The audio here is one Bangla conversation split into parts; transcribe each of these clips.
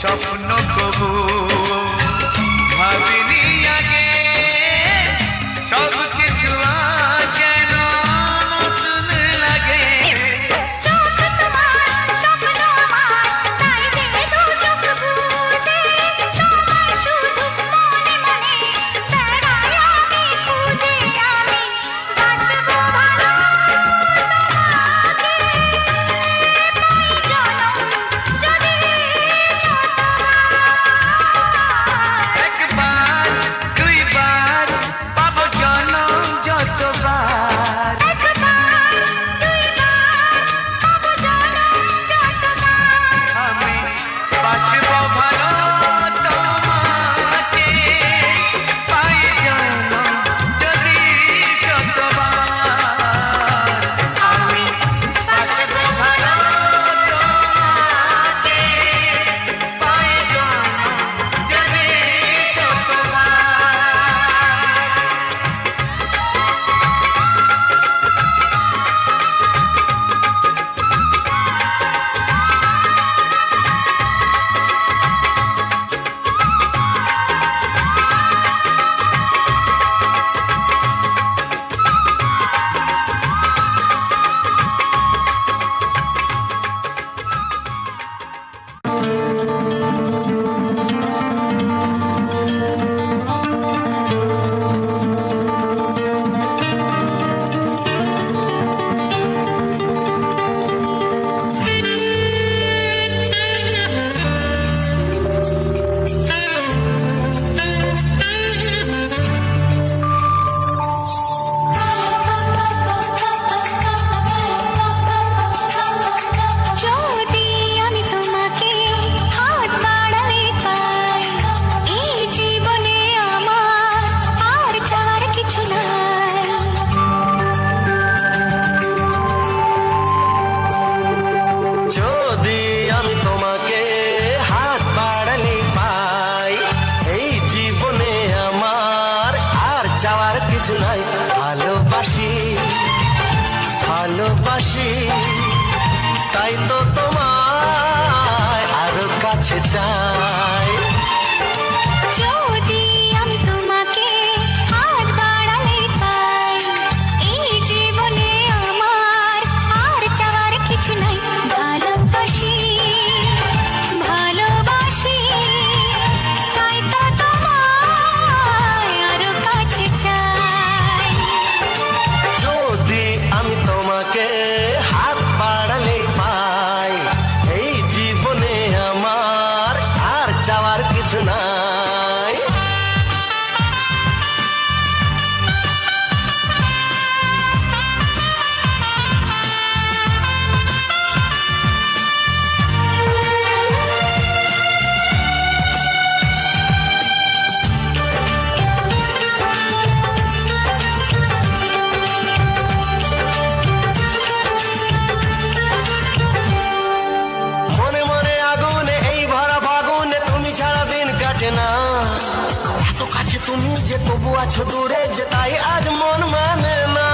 স্বপ্ন কবু ভাবিনি আগে, সব কিছু যেন নতুন লাগে। চোখ তোমার স্বপ্ন আমার, তাই যে দু চোখ বুঝে তোমায় শুধু মনে মনে বেড়াই আমি খুঁজে। আমি বাসবো ভালো তোমাকে, পাই জনম যদি শতবার। একবার দুইবার পাবো জনম যতবার, একবার দুইবার পাবো জনম যতবার। আমি বাসবো ভালো তোমাকে, পাই জনম যদি শতবার। আমি বাসবো ভালো তোমাকে, পাই জনম যদি শতবার। যদি আমি তোমাকে হাত বাড়ালে পাই, এই জীবনে আমার আর চাওয়ার কিছু নাই। যদি আমি তোমাকে হাত বাড়ালে পাই, এই জীবনে আমার আর চাওয়ার কিছু নাই। ভালোবাসি ভালোবাসি, তাই তো তোমায় আরো কাছে চাই। যদি আমি তোমাকে হাত বাড়ালে পাই, এই জীবনে আমার আর চাওয়ার কিছু নাই। ভালোবাসি ভালোবাসি, তাই তো তোমায় আরো কাছে চাই। যদি আমি তোমাকে হাত বাড়ালে পাই, এই জীবনে আমার আর চাওয়ার কিছু নাই। মনে মনে আগুনে এই ভরা ফাগুনে তুমি ছাড়া দিন কাটে না। এত কাছে তুমি যে তবু আছো দূরে, যে তাই আজ মন মানে না।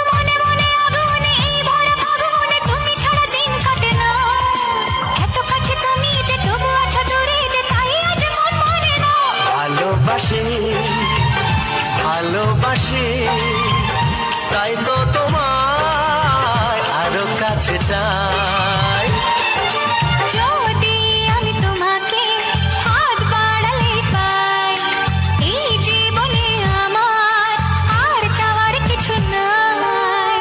মনে মনে আগুনে এই ভরা ফাগুনে তুমি ছাড়া দিন কাটে না। এত কাছে তুমি যে তবু আছো দূরে, যে তাই আজ মন মানে না। ভালোবাসি ভালোবাসি, তাই তো তোমায় আরো কাছে চাই। যদি আমি তোমাকে হাত বাড়ালে পাই, এই জীবনে আমার আর চাওয়ার কিছু নাই।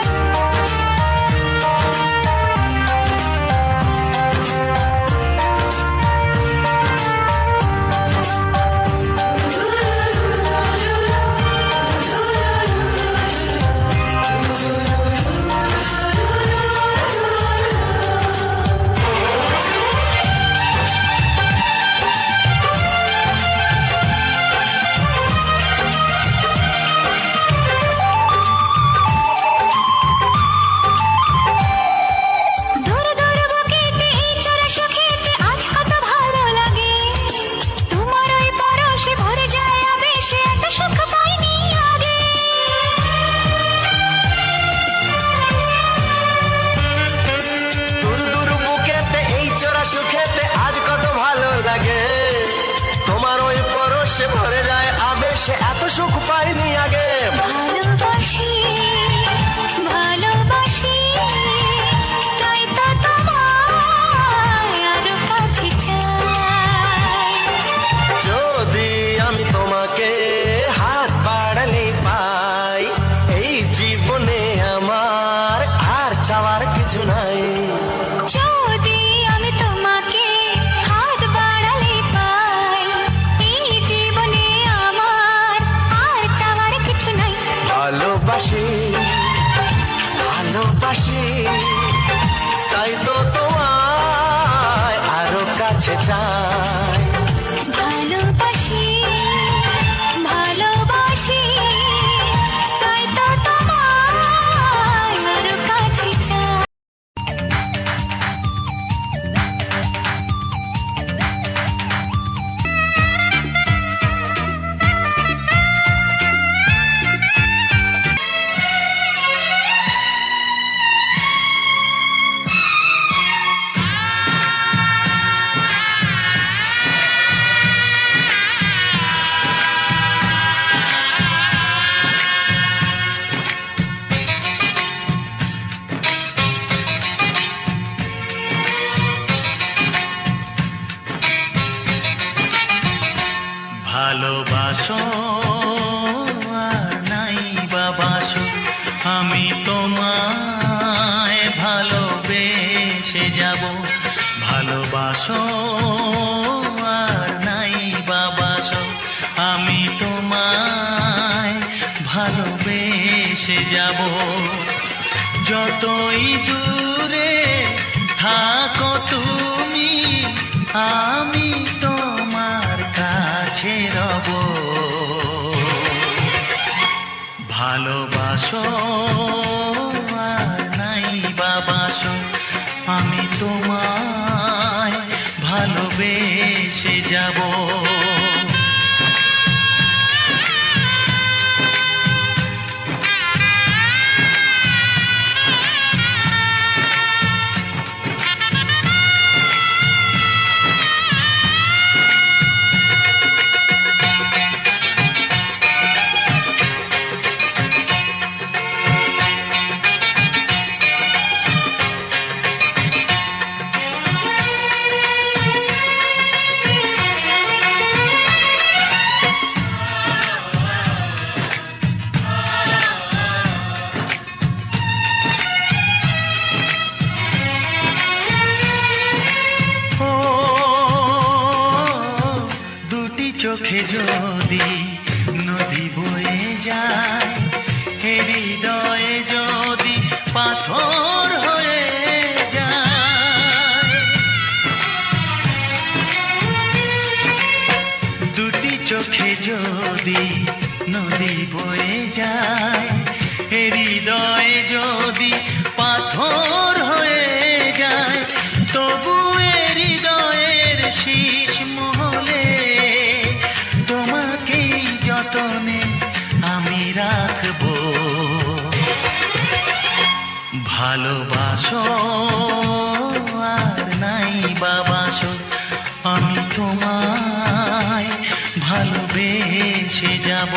ভালোবাসে এত সুখ পাইনি আগে। ভালোবাসি ভালোবাসি তাই তো তোমায় আরো কাছে চাই। যদি আমি তোমাকে হাত বাড়ালে পাই, এই জীবনে আমার আর চাওয়ার কিছু নাই। যদি আমি তোমাকে হাত বাড়ালে পাই, এই জীবনে আমার আর চাওয়ার কিছু নাই। ভালোবাসি ভালোবাসি তাই তো তোমায় আরো কাছে চাই। ভালোবাসি ভালোবাসি তাই তো তোমায় আরো কাছে চাই। ভালোবাসো আর নাই বাবাসো, আমি তোমায় ভালোবেসে যাব। ভালোবাসো আর নাই বাবাসো, আমি তোমায় ভালোবেসে যাব। যতই দূরে থাকো তুমি, আমি তোমার কাছে রব। ভালোবাসো আর নাই বাবাসো, আমি তোমায় ভালোবেসে যাব। চোখে যদি নদী বয়ে যায়, হৃদয়ে যদি পাথর হয়ে যায়। দুটি চোখে যদি নদী বয়ে যায়, হৃদয়ে যদি পাথর হয়ে যায়, তবু হৃদয়ের শীষ মহলে তোমাকেই যতনে আমি রাখবো। ভালোবাসো আর নাই বাবাসো, আমি তোমায় ভালোবেসে যাব।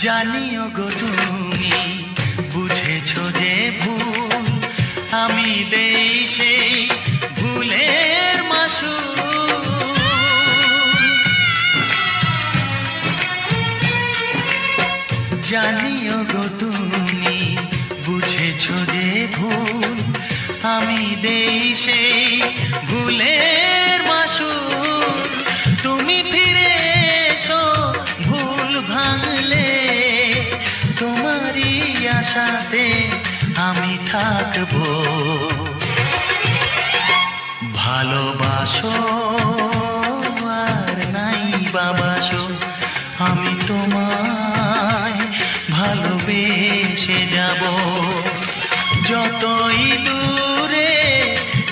জানিও গো তুমি বুঝেছো যে ভুল, আমি দেই সেই ভুলের মাসুল। জানিও গো তুমি বুঝেছো যে ভুল, আমি দেই সেই ভুলের মাসুল। তুমি ফিরে এসো ভুল ভাঙলে, তোমারই আশাতে আমি থাকবো। ভালোবাসো যতই দূরে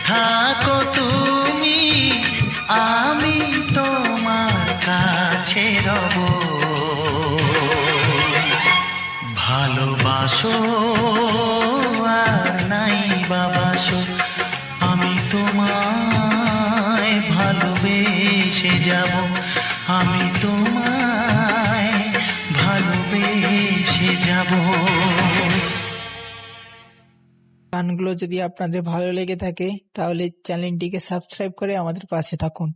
থাকো তুমি, আমি তোমার কাছে রব। ভালোবাসো আর নাই বাবাসো, আমি তোমায় ভালোবেসে যাব, আমি তোমায় ভালোবেসে যাব। গানগুলো যদি আপনাদের ভালো লেগে থাকে তাহলে চ্যানেলটিকে সাবস্ক্রাইব করে আমাদের পাশে থাকুন।